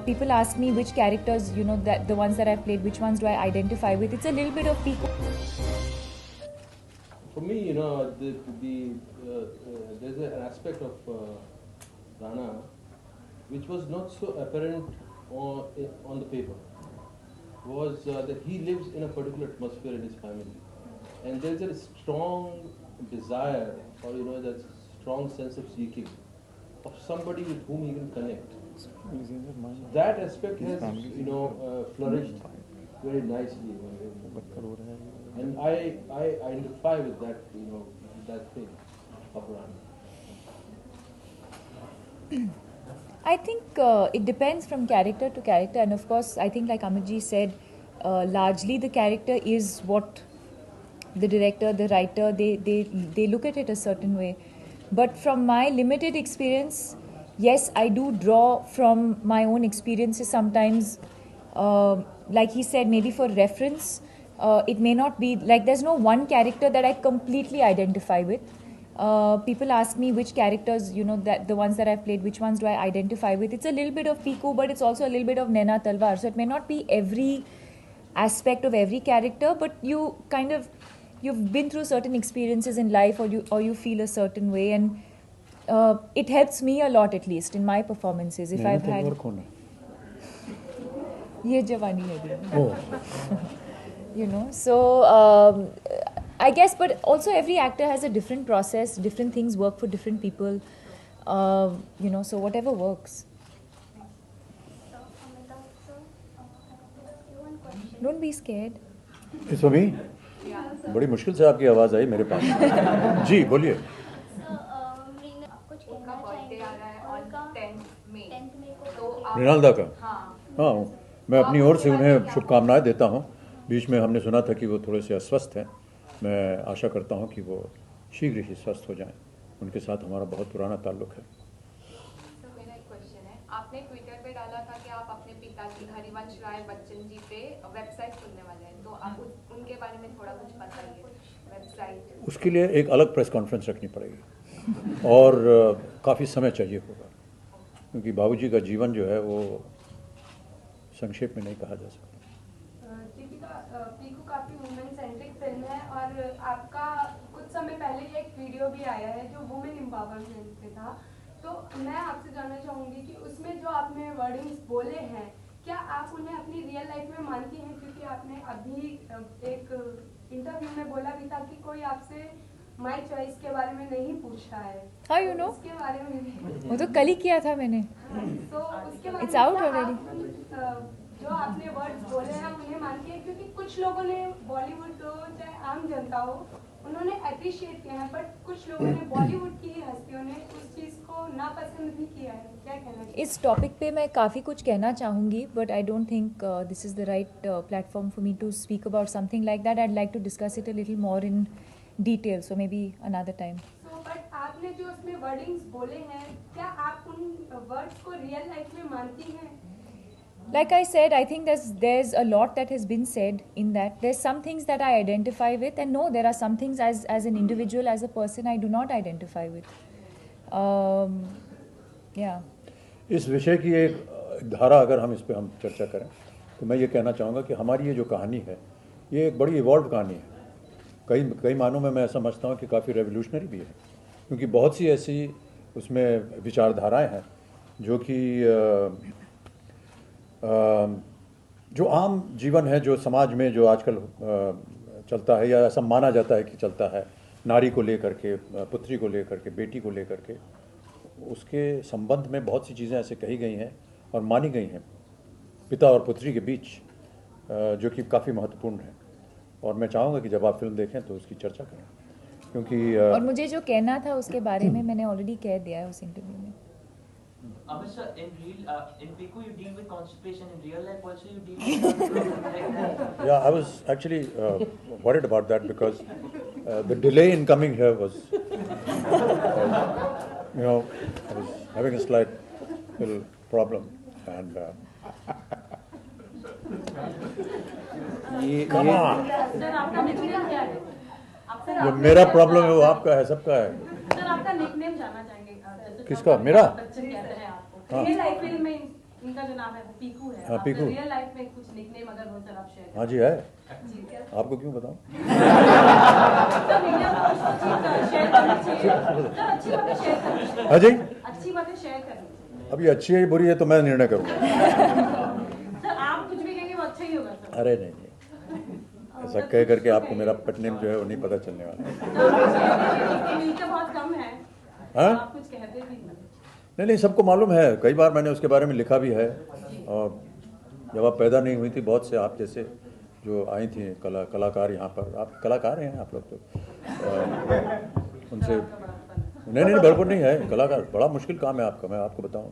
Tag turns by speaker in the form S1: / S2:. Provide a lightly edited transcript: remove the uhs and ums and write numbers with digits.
S1: People ask me which characters, that the ones that I've played, which ones do I identify with. It's a little bit of peak.
S2: For me, there's an aspect of Rana which was not so apparent on the paper, was that he lives in a particular atmosphere in his family, and there's a strong desire, or that strong sense of seeking of somebody with whom he can connect. That aspect has flourished very nicely, and I identify with that that thing of Rana.
S1: I think it depends from character to character, and of course, I think like Amitji said, largely the character is what the director, the writer, they look at it a certain way. But from my limited experience, yes, I do draw from my own experiences sometimes. Like he said, maybe for reference, it may not be like there's no one character that I completely identify with. People ask me which characters, that the ones that I've played, which ones do I identify with. It's a little bit of Piku, but it's also a little bit of Naina Talwar. So it may not be every aspect of every character, but you've been through certain experiences in life, or you feel a certain way, and it helps me a lot, at least in my performances. If I've had Ye Jawani Hai, so I guess, but also every actor has a different process, different things work for different people, so whatever works. Don't be scared.
S3: It's for me? बड़ी मुश्किल से आपकी आवाज़ आई मेरे पास. जी बोलिए. मृणालदा का. हाँ, मैं अपनी ओर से उन्हें शुभकामनाएं देता हूँ. बीच में हमने सुना था कि वो थोड़े से अस्वस्थ हैं. मैं आशा करता हूँ कि वो शीघ्र ही स्वस्थ हो जाएं. उनके साथ हमारा बहुत पुराना ताल्लुक है.
S4: तो मेरा एक क्वेश्चन है, आपने ट्विटर पे डाला था कि आप अपने पिताजी हरिवंश राय बच्चन जी पे वेबसाइट खुलने वाले हैं, तो आप उनके बारे में थोड़ा कुछ बताइए. वेबसाइट
S3: उसके लिए एक अलग प्रेस कॉन्फ्रेंस रखनी पड़ेगी और काफ़ी समय चाहिए होगा, क्योंकि बाबूजी का जीवन जो है वो संक्षेप में नहीं कहा जा सकता.
S5: पीकू काफी वुमेन सेंट्रिक फिल्म है, और आपका कुछ समय पहले एक वीडियो भी आया है जो वुमेन एम्पावरमेंट पे था. तो मैं आपसे जानना चाहूंगी कि उसमें जो आपने वर्डिंग्स बोले हैं, क्या आप उन्हें अपनी रियल लाइफ में मानती हैं? क्योंकि आपने अभी एक इंटरव्यू में बोला भी था कि कोई आपसे माय चॉइस के बारे में नहीं पूछा है.
S1: हाँ,
S5: उसके बारे में भी
S1: वो तो कल ही किया था मैंने.
S5: तो उसके बारे
S1: It's out already.
S5: जो आपने वर्ड्स बोले हैं उन्हें मानती है? क्योंकि कुछ लोगों ने बॉलीवुड हो चाहे आम जनता हो, उन्होंने अप्रिशिएट किया है, बट कुछ लोगों ने बॉलीवुड की हस्तियों ने उस चीज़ को नापसंद भी किया है. क्या कहना चाहिए
S1: इस टॉपिक पे? मैं काफ़ी कुछ कहना चाहूँगी, but I don't think this is the right platform for me to speak about something like that. I'd like to discuss it a little more in detail, so maybe another time.
S5: But आपने जो उसमें wordings बोले हैं, क्या आप उन words को real life में मानती हैं?
S1: Like I said, I think there's a lot that has been said in that. There's some things that I identify with, and no, there are some things as an individual, as a person, I do not identify with. Yeah.
S3: इस विषय की एक धारा अगर हम इस पे हम चर्चा करें, तो मैं ये कहना चाहूँगा कि हमारी ये जो कहानी है, ये एक बड़ी इवॉल्व कहानी है. कई मानों में मैं समझता हूँ कि काफ़ी रेवोल्यूशनरी भी है, क्योंकि बहुत सी ऐसी उसमें विचारधाराएं हैं जो कि जो आम जीवन है, जो समाज में जो आजकल चलता है या ऐसा माना जाता है कि चलता है, नारी को लेकर के, पुत्री को लेकर के, बेटी को लेकर के, उसके संबंध में बहुत सी चीज़ें ऐसे कही गई हैं और मानी गई हैं पिता और पुत्री के बीच, जो कि काफ़ी महत्वपूर्ण है. और मैं चाहूँगा कि जब आप फिल्म देखें तो उसकी चर्चा करें, क्योंकि
S1: और मुझे जो कहना था उसके बारे में मैंने ऑलरेडी कह दिया है उस इंटरव्यू में.
S6: Amit sir, in Piku you deal with constipation. In real life also you deal with problems like that.
S3: Yeah, I was actually worried about that because the delay in coming here was, I was having a slight little problem, and come on.
S5: Sir आपका nickname क्या है?
S3: जो मेरा problem है वो आपका है, सबका है.
S5: सर आपका निकनेम जानना चाहेंगे.
S3: किसका? मेरा?
S5: बच्चन कहते हैं आपको. रियल लाइफ में
S7: इनका जो नाम है वो पीकू है।
S3: हाँ, पीकू।
S7: रियल लाइफ में कुछ निकनेम अगर हो सर आप शेयर
S3: हाँ जी है,
S7: जी क्या
S3: आपको क्यों बताऊं?
S7: सर मीडिया को कुछ चीज शेयर करनी चाहिए सर, अच्छी बातें शेयर करनी चाहिए,
S3: हाँ जी,
S7: अच्छी बातें शेयर करनी चाहिए
S3: अब ये अच्छी है बुरी है तो मैं निर्णय करूंगा।
S7: सर। आप कुछ भी कहेंगे वो अच्छा ही होगा सर।
S3: अरे नहीं नहीं, ऐसा कह करके आपको मेरा पेट नेम जो है वो नहीं पता चलने वाला है।
S7: मिलता बहुत कम है,
S3: हाँ?
S7: आप कुछ कहते भी नहीं।
S3: नहीं, सबको मालूम है, कई बार मैंने उसके बारे में लिखा भी है। और जब आप पैदा नहीं हुई थी, बहुत से आप जैसे जो आई थी कलाकार यहाँ पर, आप कलाकार हैं आप लोग तो, उनसे नहीं बराबर नहीं है, कलाकार बड़ा मुश्किल काम है आपका, मैं आपको बताऊं।